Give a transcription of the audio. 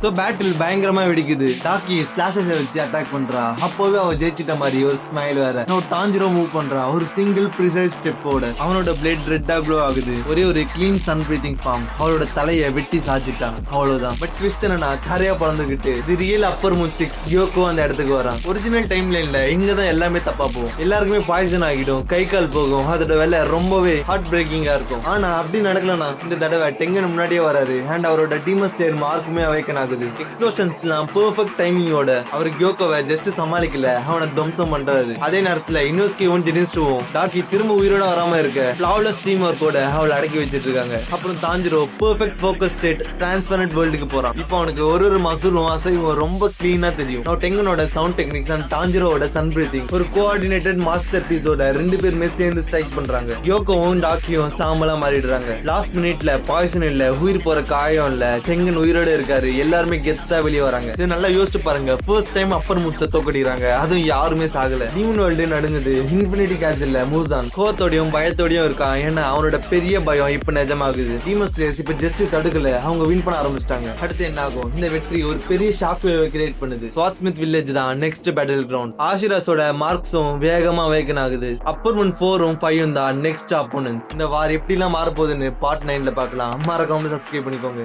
So battle பயங்கரமா வெடிக்குது. Talkie slashes வச்சு அட்டாக் பண்றா. அப்போவே அவ ஜெயிச்சிட்ட மாதிரி ஒரு ஸ்மைல் வேற. டான்ஜிரோ மூவ் பண்றா ஒரு சிங்கிள் ப்ரிசைஸ் ஸ்டெப்போட. அவனோட பிளேட் ரெட்டா க்ளோ ஆகுது. ஒரே ஒரு கிளீன் சன் பிரீத்திங் ஃபார்ம். அவளோட தலையை வெட்டி சாச்சிட்டான். அவ்வளவுதான். பட் ட்விஸ்ட் என்னன்னா கரையா பறந்துகிட்டு இது ரியல் அப்பர் மூன் 6 கியோக்கோ அந்த இடத்துக்கு வரான். ஒரிஜினல் டைம் லைன்ல இங்கதான் எல்லாமே தப்பா போகும். எல்லாருக்குமே பாய்சன் ஆகிடும், கை கால் போகும். அதோட வேலை ரொம்பவே ஹார்ட் பிரேக்கிங்கா இருக்கும். ஆனா அப்படி நடக்கலனா இந்த தடவை டெங்கன் முன்னாடியே வராரு. அண்ட் அவரோட டீமன் ஸ்லேயர் மார்க்குமே அவேக்கன் ஆகுது. எக்ஸ்ப்ளோஷன்ஸ்லாம் பெர்ஃபெக்ட் டைமிங்கோட அவர் கியோக்கோவை ஜஸ்ட் சமாளிக்கல, அவனை துவம்சம் பண்றாரு. அதே நேரத்துல இனோஸ்கியும் ஜெனிஸ்டுவும் டாக்கி திரும்ப உயிரோட வராம இருக்க ஃபிளாவ்லெஸ் டீம் ஒர்க்கோட அவளை அடக்கி வச்சிட்டு இருக்காங்க. அப்புறம் Tanjiro perfect focus state transparent வேர்ல்டுக்கு போறான். இப்போ அவனுக்கு ஒரு மசூலும் அசைவும் ரொம்ப கிளீனா தெரியும். டெங்கனோட சவுண்ட் டெக்னிக்ஸ் அண்ட் தாஞ்சிரோட சன் பிரீத்திங் ஒரு கோஆர்டினேட்டட் மாஸ்டர் பீஸோட ரெண்டு பேருமே சேர்ந்து ஸ்ட்ரைக் பண்றாங்க. கியோக்கோவும் டாக்கியும் சாம்பலா மாறிடுறாங்க. லாஸ்ட் மினிட்ல பாய்சன் இல்ல, உயிர் போற காயம் இல்ல, டெங்கன் உயிரோட இருக்காரு. எல்லாருமே கெத்தா வெளியே வராங்க. இது நல்லா யோசிச்சு பாருங்க. ஃபர்ஸ்ட் டைம் அப்பர் மூட்ஸ தோக்கடிக்கிறாங்க, அதுவும் யாருமே சாகல. டீமன் வேர்ல்டு நடுங்குது. இன்ஃபினிட்டி கேஸ்ல மூசான் கோவத்தோடையும் பயத்தோடையும் இருக்கான். ஏன்னா அவனோட பெரிய பயம் இப்ப நிஜமாகுது. டீமன் ஸ்லேயர்ஸ் இப்ப ஜஸ்ட் தடுக்கல, அவங்க வின் பண்ண ஆரம்பிச்சிட்டாங்க. அடுத்து என்ன ஆகும்? இந்த வெற்றி ஒரு பெரிய ஷாக் வேவ் கிரியேட் பண்ணுது. ஸ்வாட்ஸ்மித் வில்லேஜ் தான் நெக்ஸ்ட் பேட்டில் கிரவுண்ட். ஆஷிராஸோட மார்க்ஸும் வேகமா அவேக்கன் ஆகுது. அப்பர் மூன் 4ம் 5ம் தான் நெக்ஸ்ட் அப்போனன்ட்ஸ். இந்த வார் எப்படி எல்லாம் மாற போகுதுன்னு பார்ட் 9ல பார்க்கலாம். மறக்காம சப்ஸ்கிரைப் பண்ணிக்கோங்க.